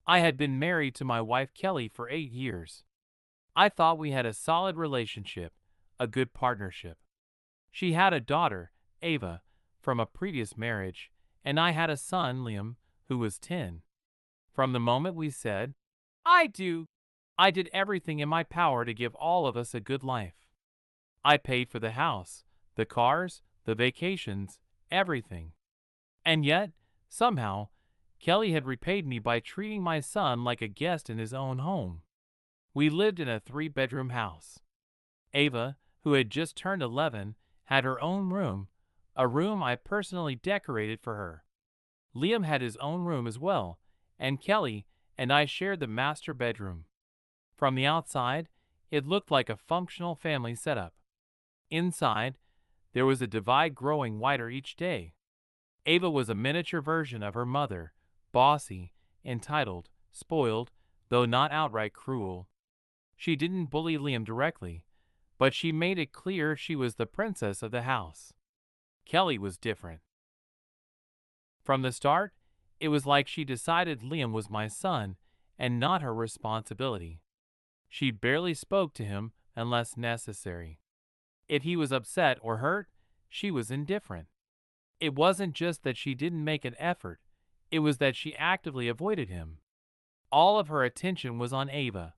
I had been married to my wife Kelly for 8 years. I thought we had a solid relationship, a good partnership. She had a daughter, Ava, from a previous marriage, and I had a son, Liam, who was 10. From the moment we said, I do, I did everything in my power to give all of us a good life. I paid for the house, the cars, the vacations, everything. And yet, somehow, Kelly had repaid me by treating my son like a guest in his own home. We lived in a 3-bedroom house. Ava, who had just turned 11, had her own room, a room I personally decorated for her. Liam had his own room as well, and Kelly and I shared the master bedroom. From the outside, it looked like a functional family setup. Inside, there was a divide growing wider each day. Ava was a miniature version of her mother, bossy, entitled, spoiled, though not outright cruel. She didn't bully Liam directly, but she made it clear she was the princess of the house. Kelly was different. From the start, it was like she decided Liam was my son and not her responsibility. She barely spoke to him unless necessary. If he was upset or hurt, she was indifferent. It wasn't just that she didn't make an effort, it was that she actively avoided him. All of her attention was on Ava,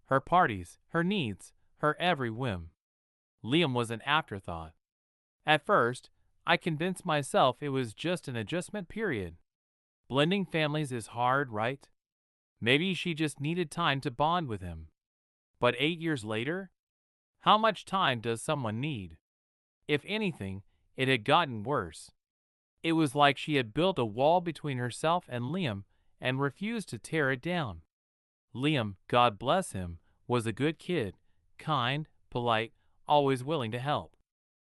her parties, her needs, her every whim. Liam was an afterthought. At first, I convinced myself it was just an adjustment period. Blending families is hard, right? Maybe she just needed time to bond with him. But 8 years later? How much time does someone need? If anything, it had gotten worse. It was like she had built a wall between herself and Liam and refused to tear it down. Liam, God bless him, was a good kid, kind, polite, always willing to help.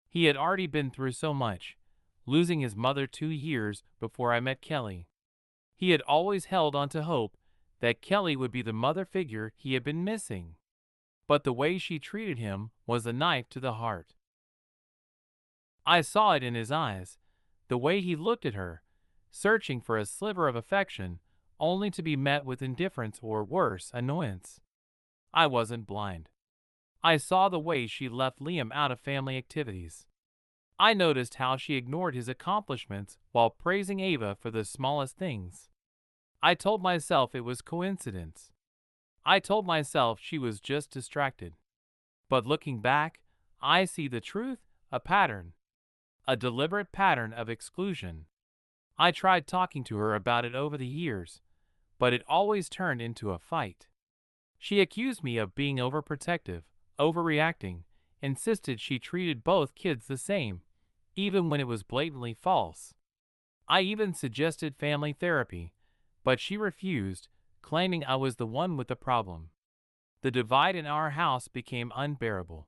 He had already been through so much, losing his mother 2 years before I met Kelly. He had always held on to hope that Kelly would be the mother figure he had been missing. But the way she treated him was a knife to the heart. I saw it in his eyes, the way he looked at her, searching for a sliver of affection, only to be met with indifference or worse, annoyance. I wasn't blind. I saw the way she left Liam out of family activities. I noticed how she ignored his accomplishments while praising Ava for the smallest things. I told myself it was coincidence. I told myself she was just distracted. But looking back, I see the truth, a pattern. A deliberate pattern of exclusion. I tried talking to her about it over the years, but it always turned into a fight. She accused me of being overprotective, overreacting, insisted she treated both kids the same, even when it was blatantly false. I even suggested family therapy, but she refused, claiming I was the one with the problem. The divide in our house became unbearable.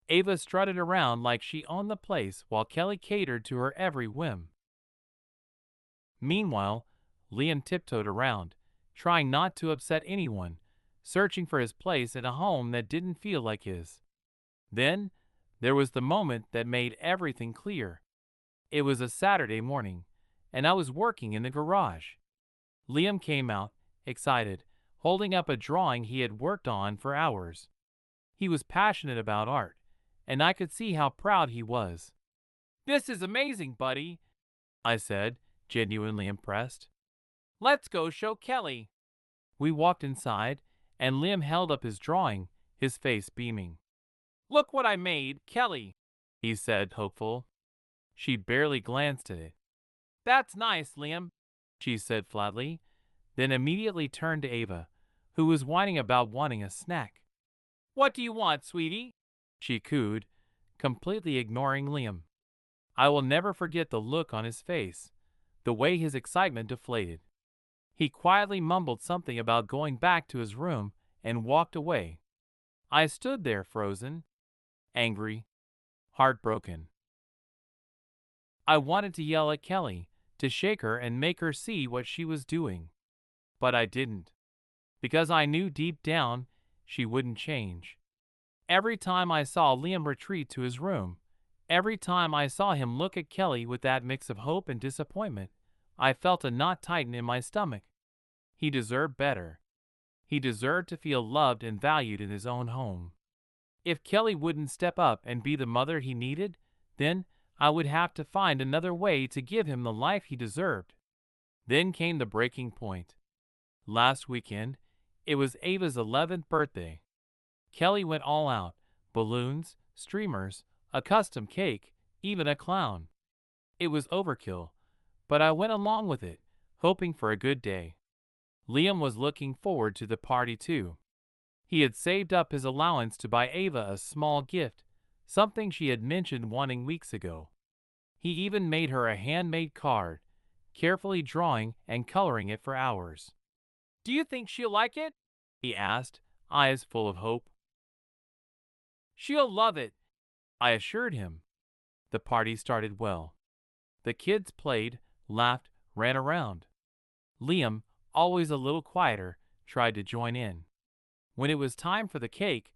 Ava strutted around like she owned the place while Kelly catered to her every whim. Meanwhile, Liam tiptoed around, trying not to upset anyone, searching for his place in a home that didn't feel like his. Then, there was the moment that made everything clear. It was a Saturday morning, and I was working in the garage. Liam came out, excited, holding up a drawing he had worked on for hours. He was passionate about art, and I could see how proud he was. "This is amazing, buddy," I said, genuinely impressed. "Let's go show Kelly." We walked inside, and Liam held up his drawing, his face beaming. "Look what I made, Kelly," he said, hopeful. She barely glanced at it. "That's nice, Liam," she said flatly, then immediately turned to Ava, who was whining about wanting a snack. "What do you want, sweetie?" she cooed, completely ignoring Liam. I will never forget the look on his face, the way his excitement deflated. He quietly mumbled something about going back to his room and walked away. I stood there frozen, angry, heartbroken. I wanted to yell at Kelly, to shake her and make her see what she was doing. But I didn't, because I knew deep down she wouldn't change. Every time I saw Liam retreat to his room, every time I saw him look at Kelly with that mix of hope and disappointment, I felt a knot tighten in my stomach. He deserved better. He deserved to feel loved and valued in his own home. If Kelly wouldn't step up and be the mother he needed, then I would have to find another way to give him the life he deserved. Then came the breaking point. Last weekend, it was Ava's 11th birthday. Kelly went all out: balloons, streamers, a custom cake, even a clown. It was overkill, but I went along with it, hoping for a good day. Liam was looking forward to the party too. He had saved up his allowance to buy Ava a small gift, something she had mentioned wanting weeks ago. He even made her a handmade card, carefully drawing and coloring it for hours. "Do you think she'll like it?" he asked, eyes full of hope. "She'll love it," I assured him. The party started well. The kids played, laughed, ran around. Liam, always a little quieter, tried to join in. When it was time for the cake,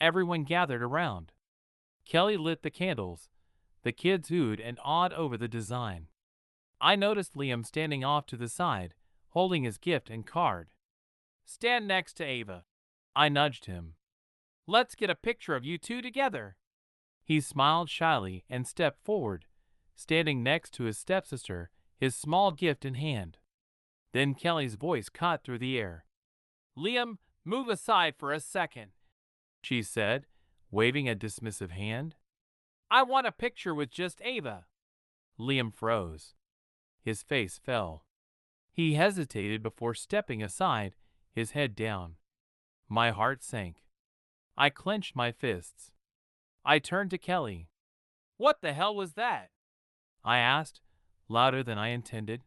everyone gathered around. Kelly lit the candles. The kids oohed and awed over the design. I noticed Liam standing off to the side, holding his gift and card. "Stand next to Ava," I nudged him. "Let's get a picture of you two together." He smiled shyly and stepped forward, standing next to his stepsister, his small gift in hand. Then Kelly's voice caught through the air. "Liam, move aside for a second," she said, waving a dismissive hand. "I want a picture with just Ava." Liam froze. His face fell. He hesitated before stepping aside, his head down. My heart sank. I clenched my fists. I turned to Kelly. "What the hell was that?" I asked, louder than I intended.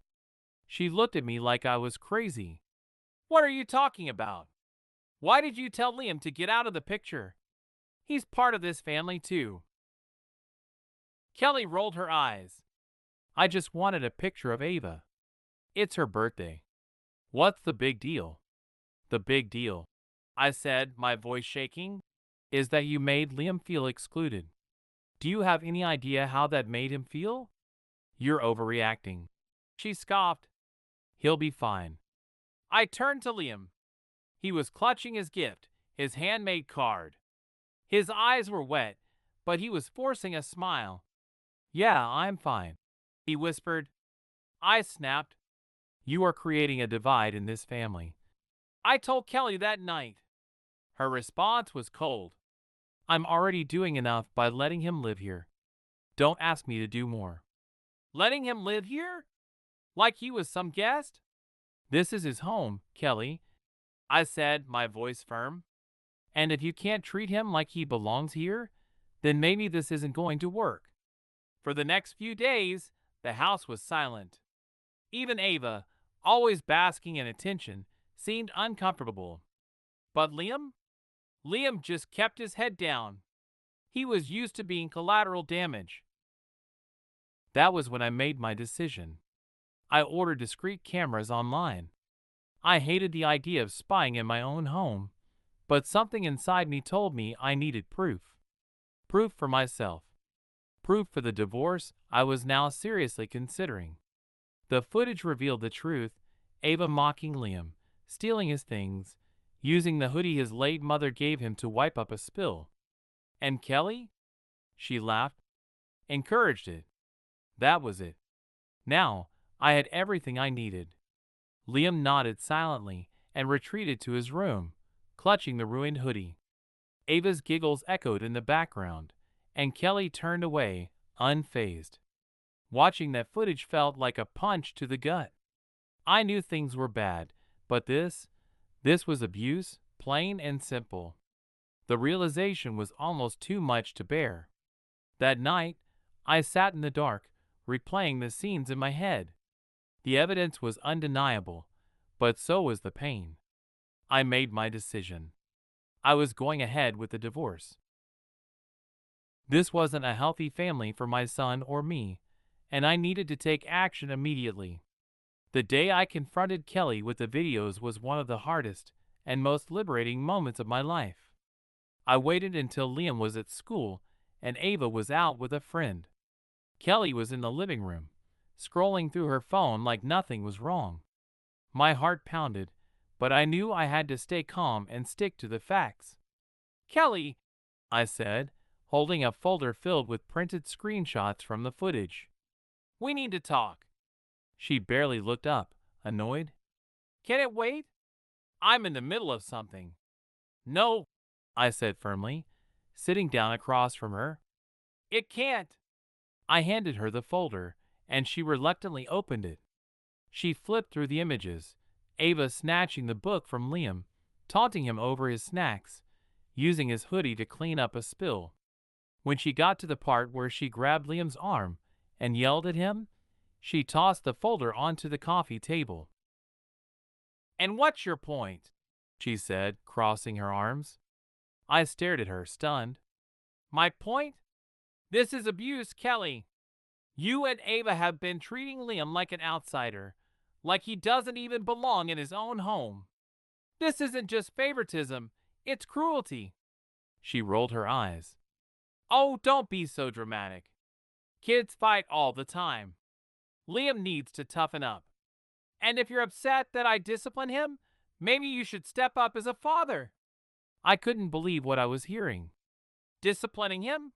She looked at me like I was crazy. "What are you talking about? Why did you tell Liam to get out of the picture? He's part of this family too." Kelly rolled her eyes. "I just wanted a picture of Ava. It's her birthday. What's the big deal?" "The big deal," I said, my voice shaking, "is that you made Liam feel excluded. Do you have any idea how that made him feel?" "You're overreacting." She scoffed. "He'll be fine." I turned to Liam. He was clutching his gift, his handmade card. His eyes were wet, but he was forcing a smile. "Yeah, I'm fine," he whispered. I snapped. "You are creating a divide in this family." I told Kelly that night. Her response was cold. "I'm already doing enough by letting him live here. Don't ask me to do more." "Letting him live here? Like he was some guest?" "This is his home, Kelly," I said, my voice firm. "And if you can't treat him like he belongs here, then maybe this isn't going to work." For the next few days, the house was silent. Even Ava, always basking in attention, seemed uncomfortable. But Liam? Liam just kept his head down. He was used to being collateral damage. That was when I made my decision. I ordered discreet cameras online. I hated the idea of spying in my own home, but something inside me told me I needed proof. Proof for myself. Proof for the divorce I was now seriously considering. The footage revealed the truth: Ava mocking Liam, stealing his things, using the hoodie his late mother gave him to wipe up a spill. And Kelly? She laughed. Encouraged it. That was it. Now, I had everything I needed. Liam nodded silently and retreated to his room, clutching the ruined hoodie. Ava's giggles echoed in the background, and Kelly turned away, unfazed. Watching that footage felt like a punch to the gut. I knew things were bad, but this was abuse, plain and simple. The realization was almost too much to bear. That night, I sat in the dark, replaying the scenes in my head. The evidence was undeniable, but so was the pain. I made my decision. I was going ahead with the divorce. This wasn't a healthy family for my son or me, and I needed to take action immediately. The day I confronted Kelly with the videos was one of the hardest and most liberating moments of my life. I waited until Liam was at school and Ava was out with a friend. Kelly was in the living room, scrolling through her phone like nothing was wrong. My heart pounded, but I knew I had to stay calm and stick to the facts. "Kelly," I said, holding a folder filled with printed screenshots from the footage. "We need to talk." She barely looked up, annoyed. "Can it wait? I'm in the middle of something." "No," I said firmly, sitting down across from her. "It can't." I handed her the folder, and she reluctantly opened it. She flipped through the images, Ava snatching the book from Liam, taunting him over his snacks, using his hoodie to clean up a spill. When she got to the part where she grabbed Liam's arm and yelled at him, she tossed the folder onto the coffee table. "And what's your point?" she said, crossing her arms. I stared at her, stunned. "My point? This is abuse, Kelly. You and Ava have been treating Liam like an outsider, like he doesn't even belong in his own home. This isn't just favoritism, it's cruelty." She rolled her eyes. "Oh, don't be so dramatic. Kids fight all the time. Liam needs to toughen up. And if you're upset that I discipline him, maybe you should step up as a father." I couldn't believe what I was hearing. "Disciplining him?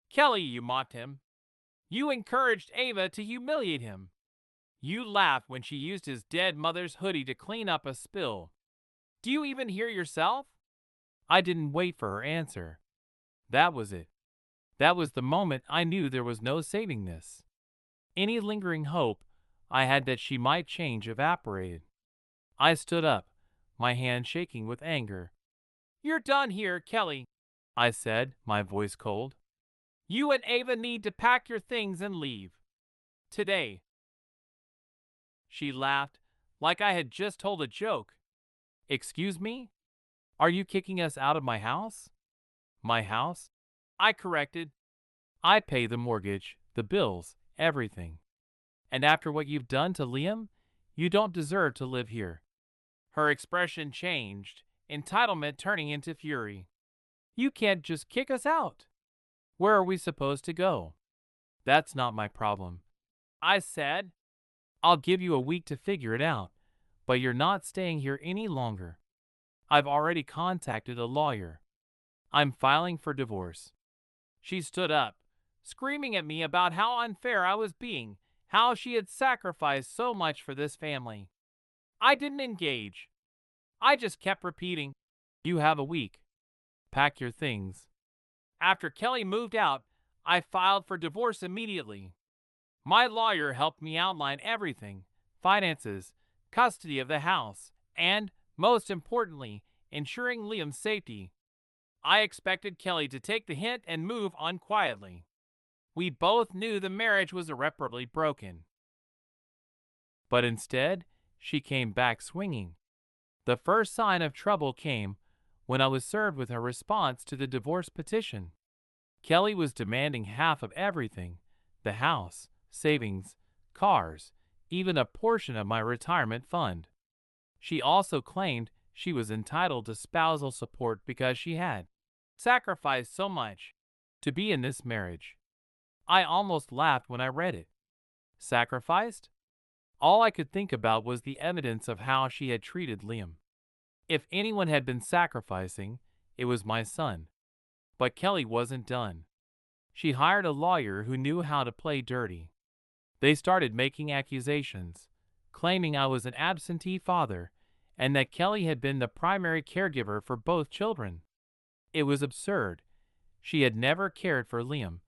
Kelly, you mocked him. You encouraged Ava to humiliate him. You laughed when she used his dead mother's hoodie to clean up a spill. Do you even hear yourself?" I didn't wait for her answer. That was it. That was the moment I knew there was no saving this. Any lingering hope I had that she might change evaporated. I stood up, my hand shaking with anger. "You're done here, Kelly," I said, my voice cold. "You and Ava need to pack your things and leave. Today." She laughed, like I had just told a joke. "Excuse me? Are you kicking us out of my house?" "My house?" I corrected. "I pay the mortgage, the bills, everything. And after what you've done to Liam, you don't deserve to live here." Her expression changed, entitlement turning into fury. "You can't just kick us out. Where are we supposed to go?" "That's not my problem," I said. "I'll give you a week to figure it out, but you're not staying here any longer. I've already contacted a lawyer. I'm filing for divorce." She stood up, screaming at me about how unfair I was being, how she had sacrificed so much for this family. I didn't engage. I just kept repeating, "You have a week. Pack your things." After Kelly moved out, I filed for divorce immediately. My lawyer helped me outline everything: finances, custody of the house, and, most importantly, ensuring Liam's safety. I expected Kelly to take the hint and move on quietly. We both knew the marriage was irreparably broken. But instead, she came back swinging. The first sign of trouble came when I was served with her response to the divorce petition. Kelly was demanding half of everything: the house, savings, cars, even a portion of my retirement fund. She also claimed she was entitled to spousal support because she had sacrificed so much to be in this marriage. I almost laughed when I read it. Sacrificed? All I could think about was the evidence of how she had treated Liam. If anyone had been sacrificing, it was my son. But Kelly wasn't done. She hired a lawyer who knew how to play dirty. They started making accusations, claiming I was an absentee father and that Kelly had been the primary caregiver for both children. It was absurd. She had never cared for Liam,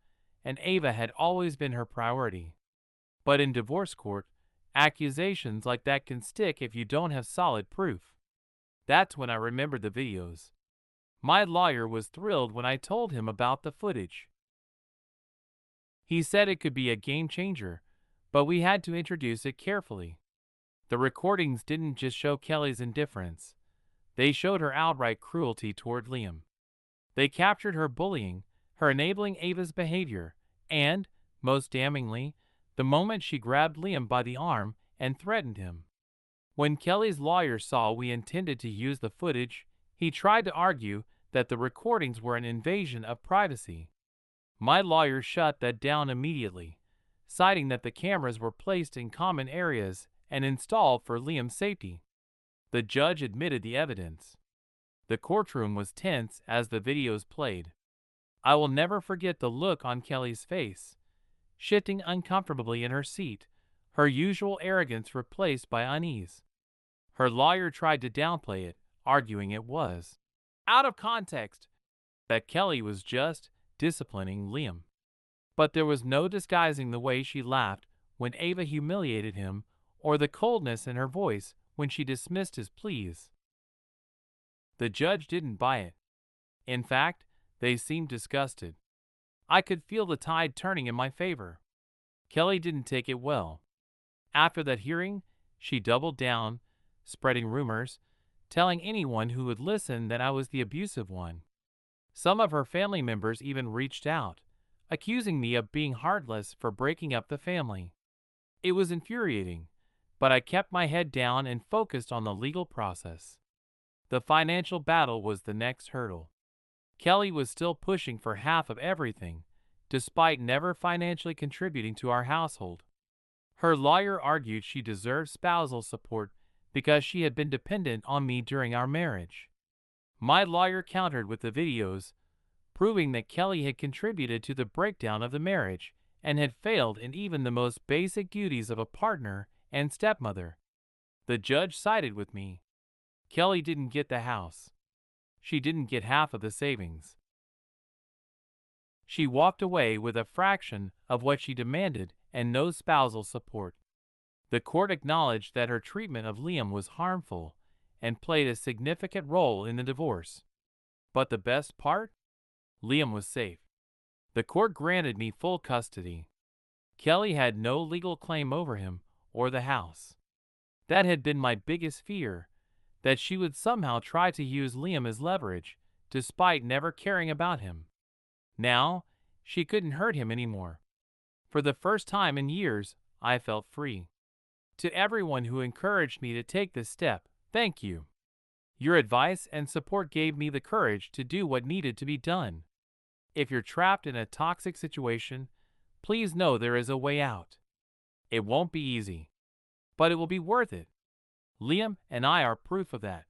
and Ava had always been her priority. But in divorce court, accusations like that can stick if you don't have solid proof. That's when I remembered the videos. My lawyer was thrilled when I told him about the footage. He said it could be a game changer, but we had to introduce it carefully. The recordings didn't just show Kelly's indifference. They showed her outright cruelty toward Liam. They captured her bullying, her enabling Ava's behavior, and, most damningly, the moment she grabbed Liam by the arm and threatened him. When Kelly's lawyer saw we intended to use the footage, he tried to argue that the recordings were an invasion of privacy. My lawyer shut that down immediately, citing that the cameras were placed in common areas and installed for Liam's safety. The judge admitted the evidence. The courtroom was tense as the videos played. I will never forget the look on Kelly's face, shifting uncomfortably in her seat, her usual arrogance replaced by unease. Her lawyer tried to downplay it, arguing it was out of context, that Kelly was just disciplining Liam. But there was no disguising the way she laughed when Ava humiliated him, or the coldness in her voice when she dismissed his pleas. The judge didn't buy it. In fact, they seemed disgusted. I could feel the tide turning in my favor. Kelly didn't take it well. After that hearing, she doubled down, spreading rumors, telling anyone who would listen that I was the abusive one. Some of her family members even reached out, accusing me of being heartless for breaking up the family. It was infuriating, but I kept my head down and focused on the legal process. The financial battle was the next hurdle. Kelly was still pushing for half of everything, despite never financially contributing to our household. Her lawyer argued she deserved spousal support because she had been dependent on me during our marriage. My lawyer countered with the videos, proving that Kelly had contributed to the breakdown of the marriage and had failed in even the most basic duties of a partner and stepmother. The judge sided with me. Kelly didn't get the house. She didn't get half of the savings. She walked away with a fraction of what she demanded and no spousal support. The court acknowledged that her treatment of Liam was harmful and played a significant role in the divorce. But the best part? Liam was safe. The court granted me full custody. Kelly had no legal claim over him or the house. That had been my biggest fear, that she would somehow try to use Liam as leverage, despite never caring about him. Now, she couldn't hurt him anymore. For the first time in years, I felt free. To everyone who encouraged me to take this step, thank you. Your advice and support gave me the courage to do what needed to be done. If you're trapped in a toxic situation, please know there is a way out. It won't be easy, but it will be worth it. Liam and I are proof of that.